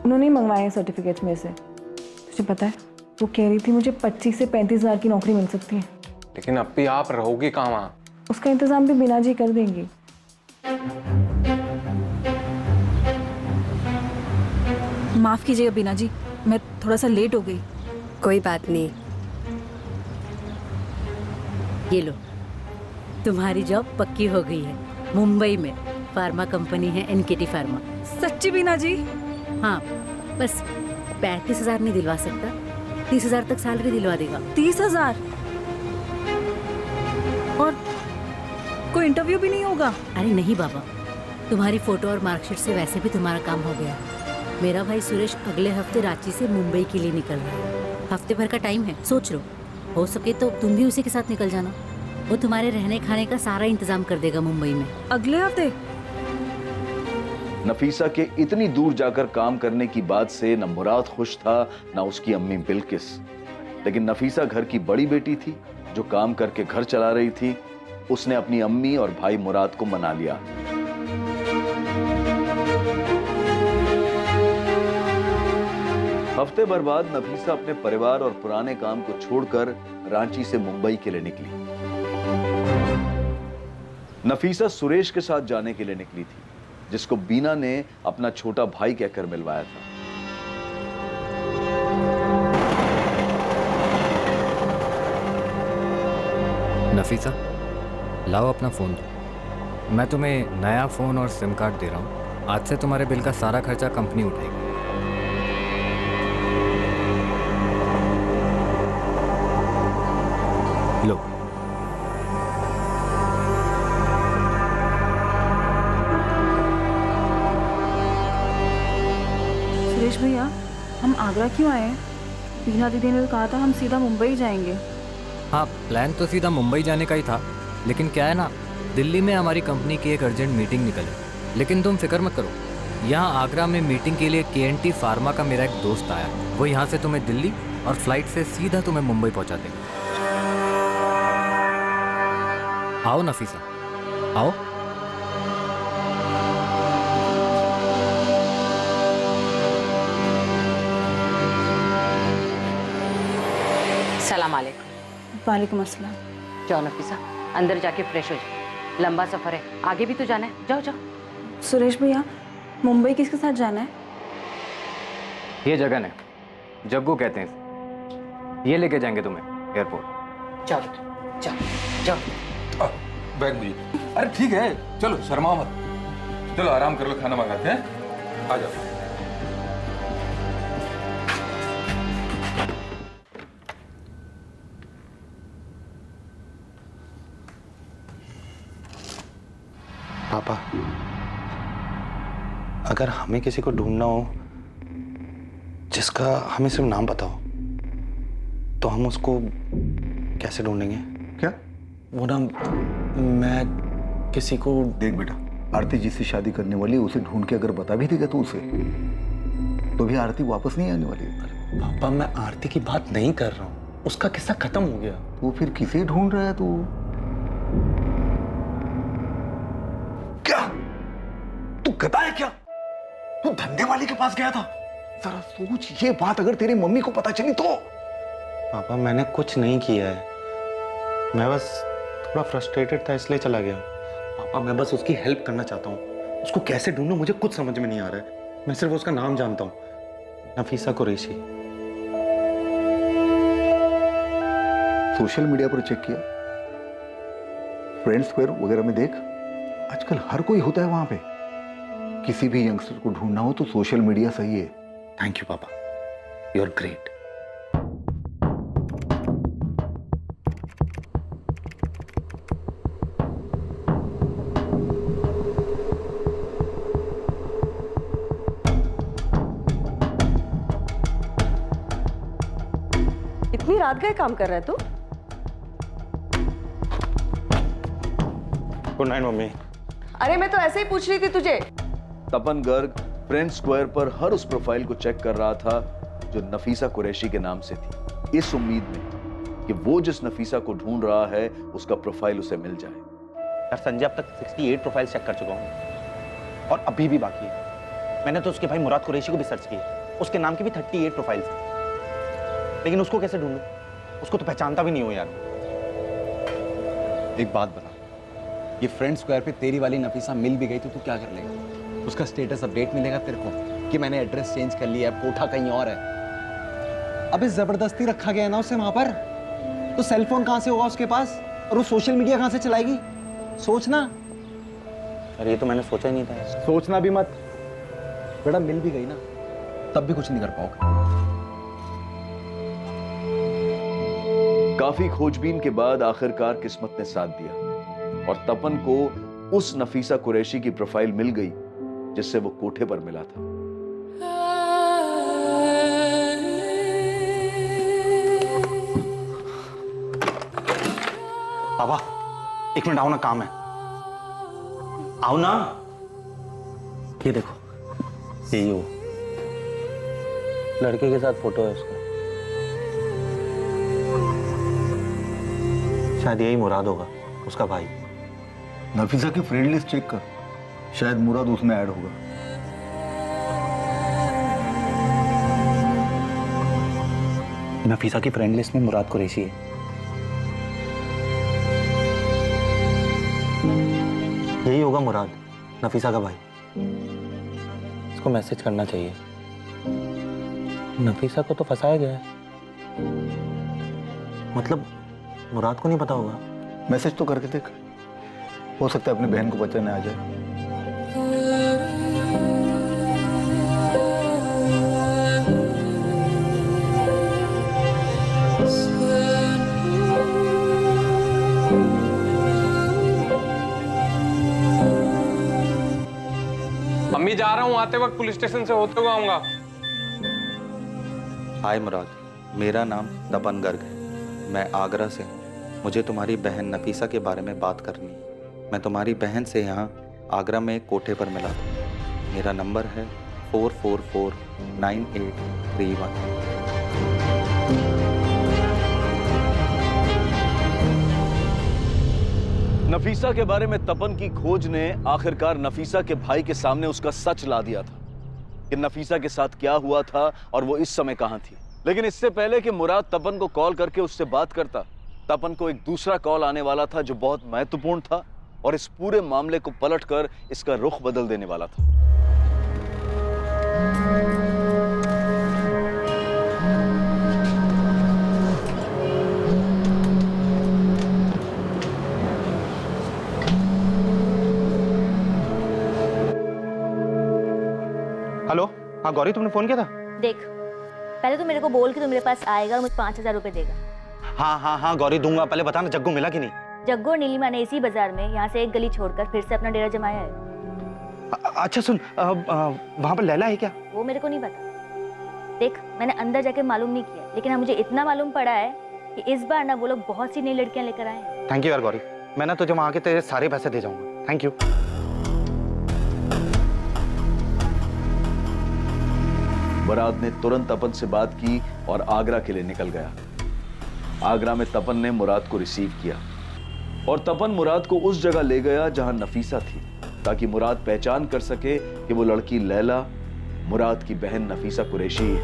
[SPEAKER 5] उन्होंने ही मंगवाए हैं सर्टिफिकेट्स में से। तुझे पता है वो कह रही थी मुझे 25 से 35 हज़ार की नौकरी मिल सकती है।
[SPEAKER 9] लेकिन अब भी आप रहोगे कहाँ वहाँ?
[SPEAKER 5] उसका इंतजाम भी बीना जी कर देंगी।
[SPEAKER 19] माफ कीजिएगा बीना जी, मैं थोड़ा सा लेट हो गई।
[SPEAKER 20] कोई बात नहीं।
[SPEAKER 17] ये लो, तुम्हारी जॉब पक्की हो गई है। मुंबई में फार्मा कंपनी है एनकेटी फार्मा।
[SPEAKER 19] सच्ची बीना जी?
[SPEAKER 17] हाँ, बस 35,000 नहीं दिलवा सकता, 30,000 तक सैलरी दिलवा देगा।
[SPEAKER 19] 30,000? और कोई इंटरव्यू भी नहीं होगा?
[SPEAKER 17] अरे नहीं बाबा, तुम्हारी फोटो और मार्कशीट से वैसे भी तुम्हारा काम हो गया। मेरा भाई सुरेश अगले हफ्ते रांची से मुंबई के लिए निकल रहा है। हफ्ते भर का टाइम है, सोच लो, हो सके तो तुम भी उसी के साथ निकल जाना। वो तुम्हारे रहने खाने का सारा इंतजाम कर देगा मुंबई में।
[SPEAKER 19] अगले हफ्ते?
[SPEAKER 4] नफीसा के इतनी दूर जाकर काम करने की बात से न मुराद खुश था न उसकी अम्मी बिल्किस। लेकिन नफीसा घर की बड़ी बेटी थी जो काम करके घर चला रही थी। उसने अपनी अम्मी और भाई मुराद को मना लिया। हफ्ते भर बाद नफीसा अपने परिवार और पुराने काम को छोड़कर रांची से मुंबई के लिए निकली। नफीसा सुरेश के साथ जाने के लिए निकली थी, जिसको बीना ने अपना छोटा भाई कहकर मिलवाया था।
[SPEAKER 21] नफीसा, लाओ अपना फ़ोन दो। मैं तुम्हें नया फ़ोन और सिम कार्ड दे रहा हूँ। आज से तुम्हारे बिल का सारा खर्चा कंपनी उठाएगी। लो।
[SPEAKER 5] सुरेश भैया, हम आगरा क्यों आए हैं? बीना दीदी ने तो कहा था हम सीधा मुंबई जाएंगे।
[SPEAKER 21] हाँ, प्लान तो सीधा मुंबई जाने का ही था, लेकिन क्या है ना, दिल्ली में हमारी कंपनी की एक अर्जेंट मीटिंग निकली। लेकिन तुम फिक्र मत करो, यहाँ आगरा में मीटिंग के लिए KNT फार्मा का मेरा एक दोस्त आया। वो यहाँ से तुम्हें दिल्ली और फ्लाइट से सीधा तुम्हें मुंबई पहुँचा देगा। आओ नफीसा, आओ।
[SPEAKER 3] सलाम अलैकुम।
[SPEAKER 5] वालेकुम अस्सलाम।
[SPEAKER 3] जाओ नफीसा, अंदर जाके फ्रेश हो जाओ। लंबा सफर है, आगे भी तो जाना है। जाओ जाओ।
[SPEAKER 5] सुरेश भैया, मुंबई किसके साथ जाना है?
[SPEAKER 21] ये जगह है, जग्गू कहते हैं इसे। ये लेके जाएंगे तुम्हें एयरपोर्ट।
[SPEAKER 3] जाओ जाओ जाओ।
[SPEAKER 6] बैग मुझे। अरे ठीक है, चलो शर्माओ मत। चलो आराम कर लो, खाना मंगाते हैं। आ जाओ।
[SPEAKER 2] पापा, अगर हमें किसी को ढूंढना हो जिसका हमें सिर्फ नाम पता हो, तो हम उसको कैसे ढूंढेंगे?
[SPEAKER 11] क्या?
[SPEAKER 2] वो ना, मैं किसी को...
[SPEAKER 11] देख बेटा, आरती जिससे शादी करने वाली उसे ढूंढ के अगर बता भी देगा तो उसे, तो भी आरती वापस नहीं आने वाली।
[SPEAKER 2] अरे पापा, मैं आरती की बात नहीं कर रहा हूँ, उसका किस्सा खत्म हो गया।
[SPEAKER 11] तो फिर किसे ढूंढ रहा है तू? क्या तू गधा है क्या? तू धंधे वाले के पास गया था? जरा सोच, ये बात अगर तेरी मम्मी को पता चली तो?
[SPEAKER 2] पापा, मैंने कुछ नहीं किया है, मैं बस थोड़ा फ्रस्ट्रेटेड था इसलिए चला गया। पापा, मैं बस उसकी हेल्प करना चाहता हूँ। उसको कैसे ढूंढूं मुझे कुछ समझ में नहीं आ रहा है। मैं सिर्फ उसका नाम जानता हूँ, नफीसा कुरैशी।
[SPEAKER 11] सोशल मीडिया पर चेक किया? फ्रेंड स्क्वायर वगैरह में देख, आजकल हर कोई होता है वहां पे। किसी भी यंगस्टर को ढूंढना हो तो सोशल मीडिया सही है।
[SPEAKER 2] थैंक यू पापा, यू आर ग्रेट।
[SPEAKER 10] इतनी रात गए काम कर रहा है तू?
[SPEAKER 2] Good night mummy.
[SPEAKER 10] अरे मैं तो ऐसे ही पूछ रही थी तुझे।
[SPEAKER 4] तपन गर्ग फ्रेंड स्क्वायर पर हर उस प्रोफाइल को चेक कर रहा था जो नफीसा कुरैशी के नाम से थी, इस उम्मीद में कि वो जिस नफीसा को ढूंढ रहा है उसका प्रोफाइल उसे मिल जाए।
[SPEAKER 2] यार संजय, अब तक 68 प्रोफाइल चेक कर चुका हूँ और अभी भी बाकी है। मैंने तो उसके भाई मुराद कुरैशी को भी सर्च किया, उसके नाम की भी 38 प्रोफाइल्स हैं, लेकिन उसको कैसे ढूंढूं? उसको तो पहचानता भी नहीं हो यार।
[SPEAKER 11] एक बात बता, ये फ्रेंड स्क्वायर पे तेरी वाली नफीसा मिल भी गई तो तू क्या कर लेगा? उसका स्टेटस अपडेट मिलेगा तेरे को कि मैंने एड्रेस चेंज कर लिया है, कोठा कहीं और है। अबे जबरदस्ती रखा गया है ना उसे वहां पर, तो सेलफोन कहां से होगा उसके पास, और वो सोशल मीडिया कहां से चलाएगी? सोचना।
[SPEAKER 2] अरे ये तो मैंने सोचा ही नहीं था।
[SPEAKER 11] सोचना भी मत बेटा, मिल भी गई ना तब भी कुछ नहीं कर पाओगे।
[SPEAKER 4] काफी खोजबीन के बाद आखिरकार किस्मत ने साथ दिया और तपन को उस नफीसा कुरैशी की प्रोफाइल मिल गई जिससे वो कोठे पर मिला था।
[SPEAKER 2] पापा एक मिनट आओ ना, काम है। आओ ना। ये देखो, यही हो, लड़के के साथ फोटो है उसका। शायद यही मुराद होगा, उसका भाई।
[SPEAKER 11] नफीसा की फ्रेंड लिस्ट चेक कर, शायद मुराद उसमें ऐड होगा।
[SPEAKER 2] नफीसा की फ्रेंड लिस्ट में मुराद कुरैशी है। यही होगा मुराद, नफीसा का भाई। इसको मैसेज करना चाहिए। नफीसा को तो फंसाया गया है, मतलब मुराद को नहीं पता होगा।
[SPEAKER 11] मैसेज तो करके देख, हो सकता है अपनी बहन को पता न आ जाए।
[SPEAKER 9] अम्मी जा रहा हूँ, आते वक्त पुलिस स्टेशन से होते हुए आऊंगा।
[SPEAKER 2] हाय मुराद, मेरा नाम तपन गर्ग है, मैं आगरा से हूँ। मुझे तुम्हारी बहन नफीसा के बारे में बात करनी है। मैं तुम्हारी बहन से यहाँ आगरा में एक कोठे पर मिला था। मेरा नंबर है 4449831।
[SPEAKER 4] नफीसा के बारे में तपन की खोज ने आखिरकार नफीसा के भाई के सामने उसका सच ला दिया था कि नफीसा के साथ क्या हुआ था और वो इस समय कहां थी। लेकिन इससे पहले कि मुराद तपन को कॉल करके उससे बात करता, तपन को एक दूसरा कॉल आने वाला था जो बहुत महत्वपूर्ण था और इस पूरे मामले को पलटकर इसका रुख बदल देने वाला था।
[SPEAKER 2] हेलो, हाँ गौरी, तुमने फोन किया था?
[SPEAKER 16] देख, पहले तो मेरे को बोल कि तू मेरे पास आएगा और मुझे 5000 रुपए देगा।
[SPEAKER 2] हाँ गौरी, दूंगा। पहले बताना जग्गू मिला कि नहीं?
[SPEAKER 16] जग्गू और नीलिमा ने इसी बाजार में यहाँ से एक गली छोड़कर फिर से अपना डेरा जमाया है।
[SPEAKER 2] अच्छा सुन, वहां पर लैला है क्या?
[SPEAKER 16] वो मेरे को नहीं पता। देख, मैंने अंदर जाके मालूम नहीं किया, लेकिन हाँ मुझे इतना मालूम पड़ा है कि इस बार ना वो लोग बहुत सी नई लड़कियां लेकर आए हैं।
[SPEAKER 2] थैंक यू यार गौरी, मैं ना तुझे वहां आके तेरे सारे पैसे दे जाऊंगा। Thank you.
[SPEAKER 4] मुराद ने तुरंत तपन से बात की और आगरा के लिए निकल गया। आगरा में तपन ने मुराद को रिसीव किया और तपन मुराद को उस जगह ले गया जहां नफीसा थी, ताकि मुराद पहचान कर सके कि वो लड़की लैला मुराद की बहन नफीसा कुरैशी है।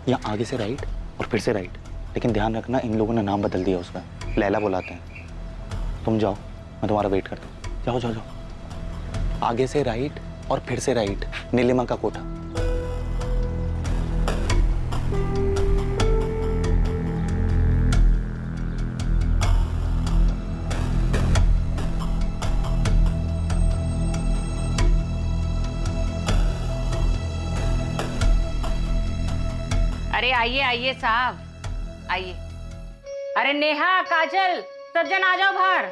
[SPEAKER 2] यहाँ आगे से राइट और फिर से राइट, लेकिन ध्यान रखना इन लोगों ने नाम बदल दिया उसका, लैला बुलाते हैं। तुम जाओ, मैं तुम्हारा वेट करता हूँ। जाओ जाओ जाओ। आगे से राइट और फिर से राइट, नीलिमा का कोठा।
[SPEAKER 3] अरे आइए आइए साहब, आइए। अरे नेहा, काजल, सज्जन आ जाओ बाहर।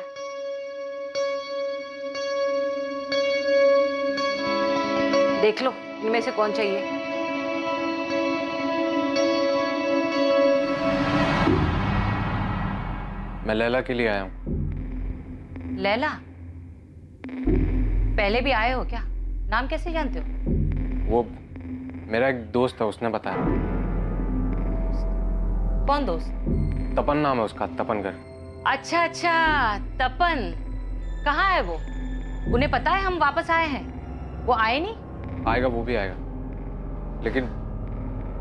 [SPEAKER 3] देख लो इनमें से कौन चाहिए।
[SPEAKER 9] मैं लैला के लिए आया हूँ।
[SPEAKER 3] लैला? पहले भी आए हो क्या? नाम कैसे जानते हो?
[SPEAKER 9] वो मेरा एक दोस्त है, उसने बताया।
[SPEAKER 3] कौन दोस्त?
[SPEAKER 9] तपन नाम है उसका, तपन गर्ग।
[SPEAKER 3] अच्छा अच्छा, तपन कहाँ है वो? उन्हें पता है हम वापस आए हैं? वो आए नहीं?
[SPEAKER 9] आएगा, वो भी आएगा, लेकिन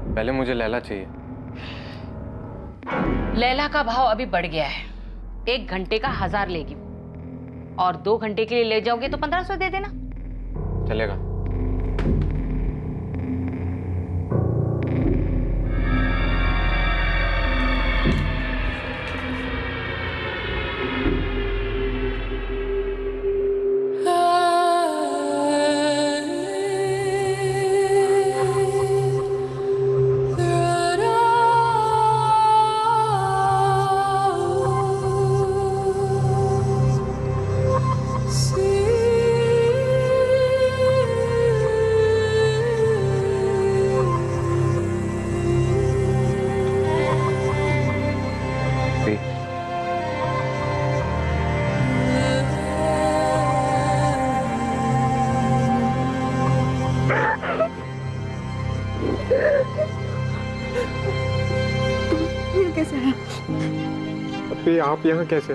[SPEAKER 9] पहले मुझे लैला चाहिए।
[SPEAKER 3] लैला का भाव अभी बढ़ गया है। 1 घंटे का 1000 लेगी और 2 घंटे के लिए ले जाओगे तो 1500 दे देना।
[SPEAKER 9] चलेगा।
[SPEAKER 15] कैसे है?
[SPEAKER 9] अभी आप यहाँ कैसे?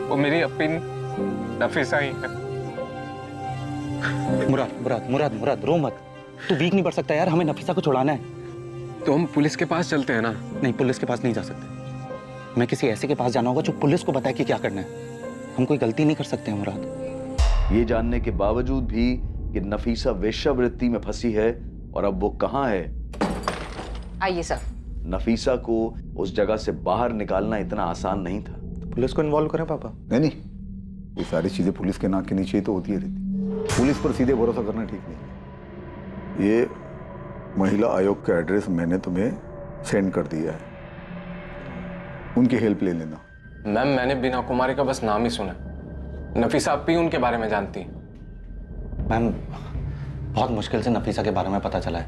[SPEAKER 9] वो मेरी अपनी नफीसा ही है।
[SPEAKER 2] मुराद मुराद मुराद मुराद रो मत। तू वीक नहीं पड़ सकता यार, हमें नफीसा को छुड़ाना है।
[SPEAKER 9] तो हम पुलिस के पास चलते हैं ना?
[SPEAKER 2] नहीं, पुलिस के पास नहीं जा सकते। मैं किसी ऐसे के पास जाना होगा जो पुलिस को बताए कि क्या करना है। हम कोई गलती नहीं कर सकते हैं मुराद।
[SPEAKER 4] ये जानने के बावजूद भी कि नफीसा वेश्यावृत्ति में फंसी है और अब वो कहाँ है।
[SPEAKER 3] आइए सर।
[SPEAKER 4] नफीसा को उस जगह से बाहर निकालना इतना आसान नहीं था।
[SPEAKER 20] तो पुलिस को इन्वॉल्व करें पापा? नहीं, ये सारी चीजें पुलिस के नाक के नीचे ही तो होती रहती। पुलिस पर सीधे भरोसा करना ठीक नहीं। ये महिला आयोग का एड्रेस मैंने तुम्हें सेंड कर दिया है, उनकी हेल्प ले लेना।
[SPEAKER 9] मैम, मैंने बीना कुमारी का बस नाम ही सुना। नफीसा आप भी उनके बारे में जानती हैं?
[SPEAKER 2] मैम, बहुत मुश्किल से नफीसा के बारे में पता चला है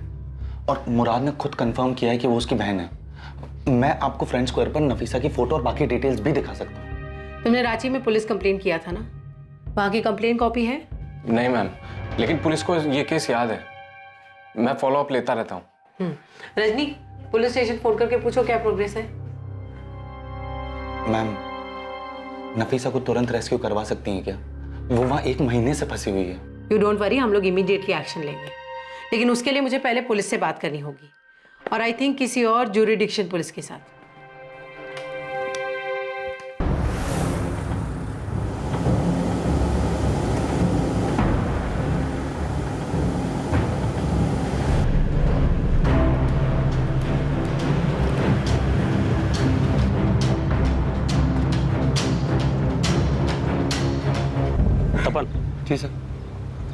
[SPEAKER 2] और मुराद ने खुद कंफर्म किया है कि वो उसकी बहन है। मैं आपको फ्रेंड स्क्वायर पर नफीसा की फोटो और बाकी डिटेल्स भी दिखा सकता हूँ।
[SPEAKER 22] तुमने रांची में पुलिस कंप्लेन किया था ना, वहाँ की कंप्लेन कॉपी है?
[SPEAKER 9] नहीं मैम, लेकिन पुलिस को ये केस याद है। मैं फॉलो अप लेता रहता हूँ।
[SPEAKER 22] रजनी, पुलिस स्टेशन फोन करके पूछो क्या प्रोग्रेस है।
[SPEAKER 2] मैम, नफीसा को तुरंत रेस्क्यू करवा सकती हैं क्या? वो वहाँ 1 महीने से फंसी हुई है।
[SPEAKER 22] यू डोंट वरी, हम लोग इमीडिएटली एक्शन लेंगे, लेकिन उसके लिए मुझे पहले पुलिस से बात करनी होगी और आई थिंक किसी और ज्यूरिडिक्शन पुलिस के साथ।
[SPEAKER 23] तपन जी सर,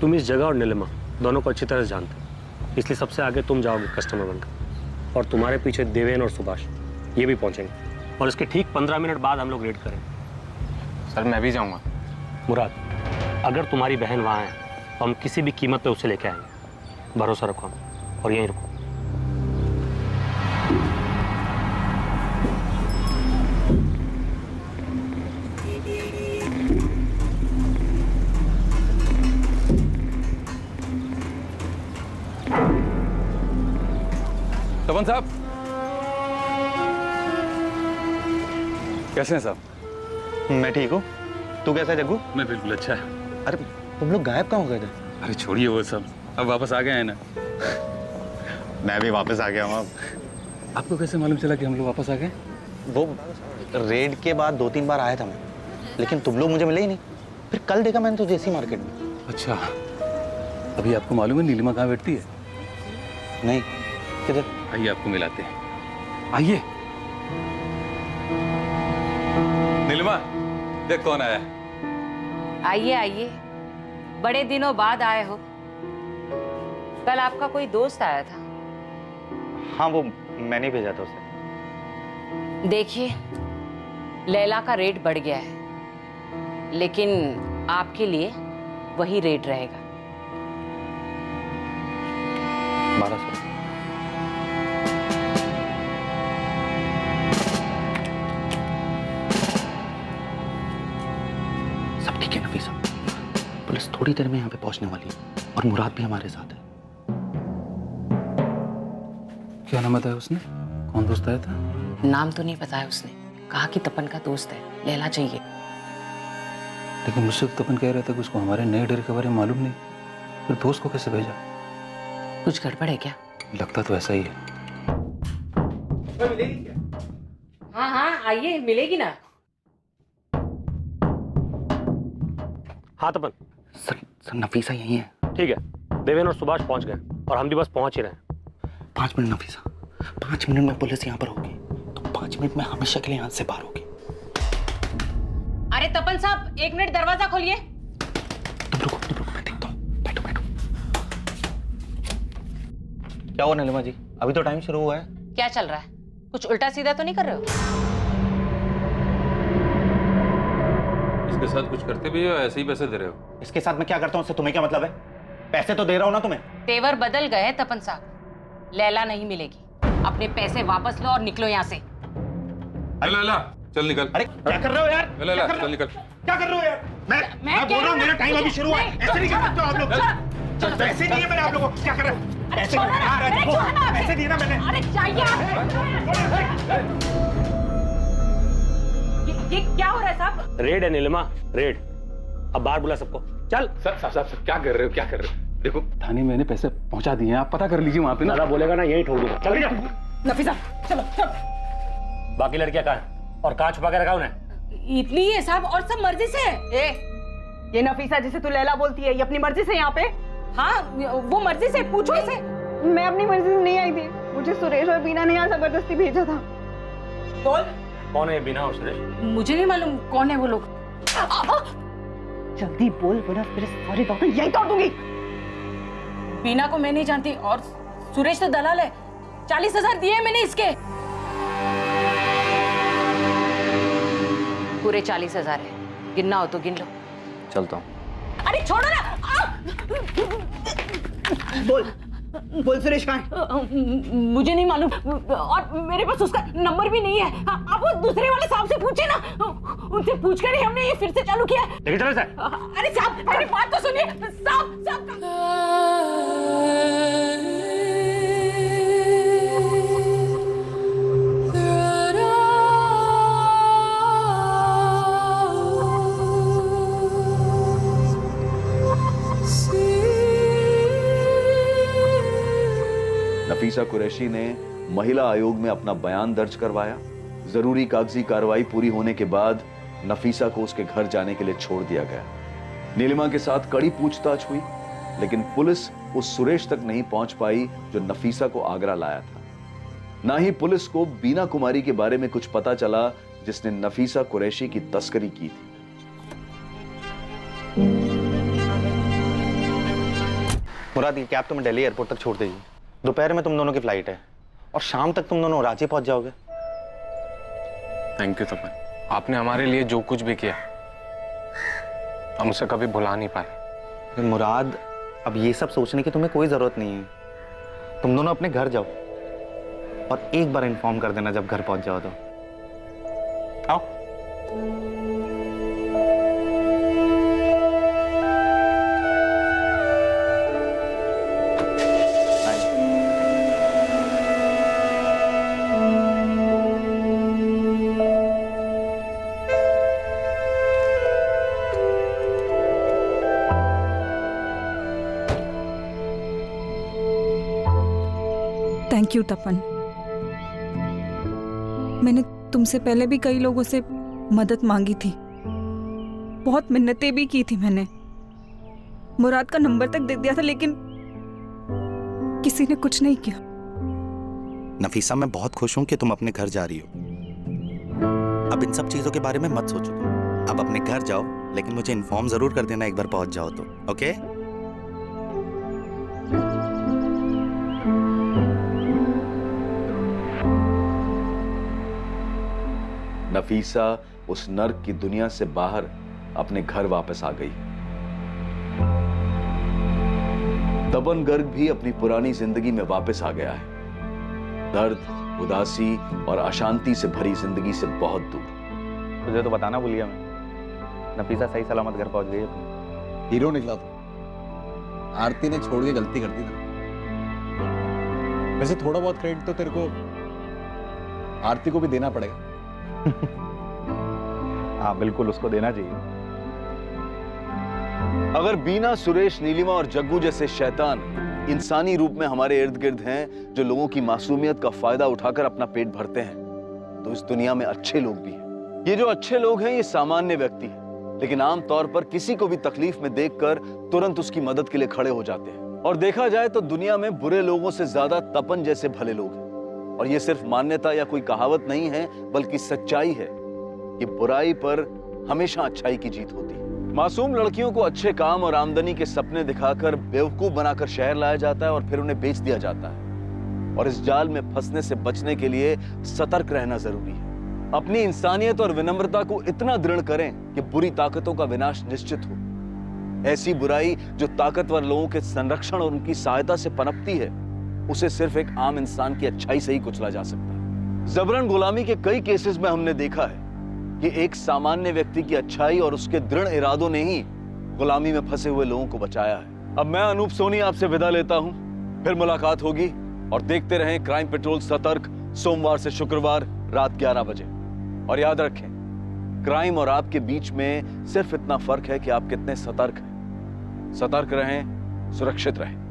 [SPEAKER 23] तुम इस जगह और नीलिमा दोनों को अच्छी तरह से जानते हो, इसलिए सबसे आगे तुम जाओगे कस्टमर बनकर और तुम्हारे पीछे देवेन और सुभाष ये भी पहुंचेंगे और इसके ठीक 15 मिनट बाद हम लोग रेड करेंगे।
[SPEAKER 9] सर मैं भी जाऊंगा।
[SPEAKER 23] मुराद, अगर तुम्हारी बहन वहाँ है तो हम किसी भी कीमत पे उसे लेके आएंगे। भरोसा रखो हम और यहीं रुको।
[SPEAKER 4] तपन साहब कैसे हैं साहब?
[SPEAKER 2] मैं ठीक हूँ, तू कैसा है जग्गू?
[SPEAKER 23] मैं बिल्कुल अच्छा है।
[SPEAKER 2] अरे तुम लोग गायब कहाँ हो गए थे?
[SPEAKER 23] अरे छोड़िए वो सब, अब वापस आ गए हैं ना।
[SPEAKER 2] मैं भी वापस आ गया हूँ अब।
[SPEAKER 23] आपको कैसे मालूम चला कि हम लोग वापस आ गए?
[SPEAKER 2] वो रेड के बाद 2-3 बार आया था मैं, लेकिन तुम लोग मुझे मिले ही नहीं। फिर कल देखा मैंने तुझे इसी मार्केट में।
[SPEAKER 23] अच्छा, अभी आपको मालूम है नीलिमा कहाँ बैठती है?
[SPEAKER 2] नहीं, किधर?
[SPEAKER 23] आइए आपको मिलाते हैं, आइए।
[SPEAKER 4] नीलिमा, देख कौन आया।
[SPEAKER 3] आइए आइए, बड़े दिनों बाद आए हो। कल आपका कोई दोस्त आया था।
[SPEAKER 2] हाँ, वो मैंने भेजा था उसे।
[SPEAKER 3] देखिए, लैला का रेट बढ़ गया है, लेकिन आपके लिए वही रेट रहेगा।
[SPEAKER 2] 1200। सब ठीक है नफीसा, पुलिस थोड़ी देर में यहाँ पे पहुंचने वाली है और मुराद भी हमारे साथ है।
[SPEAKER 6] क्या नाम बताया उसने? कौन दोस्त आया था?
[SPEAKER 3] नाम तो नहीं बताया उसने, कहा कि तपन का दोस्त है, लैला चाहिए।
[SPEAKER 6] लेकिन मुझसे तो तपन कह रहा था कि उसको हमारे नए डेरे के बारे में मालूम नहीं, फिर दोस्त को कैसे भेजा?
[SPEAKER 3] कुछ गड़बड़ है क्या?
[SPEAKER 6] लगता तो ऐसा ही है।
[SPEAKER 22] मिलेगी क्या? हाँ हाँ आइए, मिलेगी ना।
[SPEAKER 23] हाँ तपन।
[SPEAKER 2] सर नफीसा यही है।
[SPEAKER 23] ठीक है, देवेन और सुभाष पहुंच गए और हम भी बस पहुंच ही रहे हैं।
[SPEAKER 2] 5 मिनट नफीसा, 5 मिनट में पुलिस यहाँ पर होगी, तो 5 मिनट में हमेशा के लिए यहाँ से बाहर होगी।
[SPEAKER 3] अरे तपन साहब 1 मिनट दरवाजा खोलिए।
[SPEAKER 2] तुम रुको मैं देखता हूँ। बैठो। क्या हुआ नीलिमा जी, अभी तो टाइम शुरू हुआ है।
[SPEAKER 3] क्या चल रहा है? कुछ उल्टा सीधा तो नहीं कर रहे हो?
[SPEAKER 6] इसके साथ कुछ करते भी हो, ऐसे ही पैसे दे रहे हो?
[SPEAKER 2] इसके साथ मैं क्या करता हूँ उससे तुम्हें क्या मतलब है? पैसे तो दे रहा हूँ ना तुम्हें।
[SPEAKER 3] तेवर बदल गए तपन साहब, लैला नहीं मिलेगी। अपने पैसे वापस लो और निकलो यहाँ से।
[SPEAKER 6] लैला चल निकल।
[SPEAKER 2] अरे क्या कर रहे हो यार?
[SPEAKER 6] लैला चल निकल।
[SPEAKER 2] क्या कर रहे हो यार? मैं बोल रहा हूँ मेरा टाइम अभी शुरू हुआ है। ऐसे नहीं कर सकते हो आप लोग। पैसे दिए मैंने आप लोगों को। क्या कर रहे हो? पैसे दिए ना मैंने।
[SPEAKER 3] अरे ये क्या हो रहा है साहब?
[SPEAKER 23] रेड है नीलिमा, रेड। अब बाहर बुला सबको। चल।
[SPEAKER 6] सर क्या कर रहे हो, क्या कर रहे हो? देखो थाने में मैंने पैसे पहुंचा दिए हैं, आप पता कर लीजिए वहां पे ना।
[SPEAKER 23] दादा बोलेगा ना यही ठोक दूंगा। चल जा।
[SPEAKER 15] नफीसा चलो।
[SPEAKER 23] बाकी लड़कियां कहाँ हैं? और कहाँ छुपा के रखा उन्हें?
[SPEAKER 22] इतनी है साहब, और सब मर्जी से।
[SPEAKER 15] ये नफीसा जिसे तू लैला बोलती है, ये अपनी मर्जी से यहाँ पे?
[SPEAKER 22] हाँ वो मर्जी से, पूछो इसे।
[SPEAKER 5] मैं अपनी मर्जी से नहीं आई थी, मुझे सुरेश और बीना ने यहाँ जबरदस्ती भेजा था।
[SPEAKER 22] बोल
[SPEAKER 23] कौन है बीना और सुरेश?
[SPEAKER 22] मुझे नहीं मालूम कौन है वो लोग।
[SPEAKER 15] जल्दी बोल वरना तेरे सारे दांत यही तोड़ दूंगी।
[SPEAKER 22] बीना को मैं नहीं जानती और सुरेश तो दलाल है। 40,000 दिए मैंने इसके।
[SPEAKER 3] पूरे 40,000 है, गिनना हो तो गिन लो।
[SPEAKER 2] चलता हूँ।
[SPEAKER 22] अरे छोड़ो ना।
[SPEAKER 15] बोल सुरेश कहाँ है?
[SPEAKER 22] मुझे नहीं मालूम और मेरे पास उसका नंबर भी नहीं है। आप वो दूसरे वाले साहब से पूछे ना, उनसे पूछकर ही हमने ये फिर से चालू किया है।
[SPEAKER 23] लेकिन चलो सर।
[SPEAKER 22] अरे साहब मेरी बात तो सुनिए। साहब
[SPEAKER 4] नफीसा कुरैशी ने महिला आयोग में अपना बयान दर्ज करवाया। जरूरी कागजी कार्रवाई पूरी होने के बाद नफीसा को उसके घर जाने के लिए छोड़ दिया गया। नीलिमा के साथ कड़ी पूछताछ हुई, लेकिन पुलिस उस सुरेश तक नहीं पहुंच पाई जो नफीसा को आगरा लाया था। ना ही पुलिस को बीना कुमारी के बारे में कुछ पता चला जिसने नफीसा कुरैशी की तस्करी की थी।
[SPEAKER 2] मुराद ये कैब तुम्हें दिल्ली एयरपोर्ट तक छोड़ देगी। दोपहर में तुम दोनों की फ्लाइट है और शाम तक तुम दोनों रांची पहुंच जाओगे।
[SPEAKER 9] थैंक यू तपन, आपने हमारे लिए जो कुछ भी किया हम उसे कभी भुला नहीं पाए।
[SPEAKER 2] मुराद अब ये सब सोचने की तुम्हें कोई जरूरत नहीं है। तुम दोनों अपने घर जाओ और एक बार इन्फॉर्म कर देना जब घर पहुंच जाओ तो। आओ।
[SPEAKER 19] थैंक यू तपन। मैंने तुमसे पहले भी कई लोगों से मदद मांगी थी, बहुत मिन्नतें भी की थी मैंने, मुराद का नंबर तक दे दिया था, लेकिन किसी ने कुछ नहीं किया।
[SPEAKER 2] नफीसा मैं बहुत खुश हूं कि तुम अपने घर जा रही हो। अब इन सब चीजों के बारे में मत सोचो तुम। अब अपने घर जाओ, लेकिन मुझे इन्फॉर्म जरूर कर देना एक बार पहुंच जाओ तो। ओके?
[SPEAKER 4] नफीसा उस नर्क की दुनिया से बाहर अपने घर वापस आ गई। तपन गर्ग भी अपनी पुरानी जिंदगी में वापस आ गया है, दर्द, उदासी और अशांति से भरी जिंदगी से बहुत दूर।
[SPEAKER 11] तुझे तो बताना भूल गया मैं, नफीसा सही सलामत घर पहुंच गई है। हीरो निकला था। आरती ने छोड़ के गलती कर दी था। वैसे थोड़ा बहुत क्रेडिट तो तेरे को आरती को भी देना पड़ेगा। हाँ बिल्कुल, उसको देना चाहिए।
[SPEAKER 4] अगर बीना, सुरेश, नीलिमा और जग्गू जैसे शैतान इंसानी रूप में हमारे इर्द गिर्द हैं जो लोगों की मासूमियत का फायदा उठाकर अपना पेट भरते हैं, तो इस दुनिया में अच्छे लोग भी हैं। ये जो अच्छे लोग हैं ये सामान्य व्यक्ति हैं, लेकिन आमतौर पर किसी को भी तकलीफ में देखकर तुरंत उसकी मदद के लिए खड़े हो जाते हैं। और देखा जाए तो दुनिया में बुरे लोगों से ज्यादा तपन जैसे भले लोग हैं। और ये सिर्फ मान्यता या कोई कहावत नहीं है, बल्कि सच्चाई है कि बुराई पर हमेशा अच्छाई की जीत होती है। मासूम लड़कियों को अच्छे काम और आमदनी के सपने दिखाकर बेवकूफ बनाकर शहर लाया जाता है और फिर उन्हें बेच दिया जाता है। और इस जाल में फंसने से बचने के लिए सतर्क रहना जरूरी है। अपनी इंसानियत और विनम्रता को इतना दृढ़ करें कि बुरी ताकतों का विनाश निश्चित हो। ऐसी बुराई जो ताकतवर लोगों के संरक्षण और उनकी सहायता से पनपती है, उसे सिर्फ एक आम इंसान की अच्छाई से ही कुचला जा सकता है। जबरन गुलामी के कई केसेस में हमने देखा है कि एक सामान्य व्यक्ति की अच्छाई और उसके दृढ़ इरादों ने ही गुलामी में फंसे हुए लोगों को बचाया है। अब मैं अनूप सोनी आपसे विदा लेता हूं, फिर मुलाकात होगी। और देखते रहें क्राइम पेट्रोल सतर्क, सोमवार से शुक्रवार रात 11 बजे। और याद रखें, क्राइम और आपके बीच में सिर्फ इतना फर्क है कि आप कितने सतर्क हैं। सतर्क रहें, सुरक्षित रहें।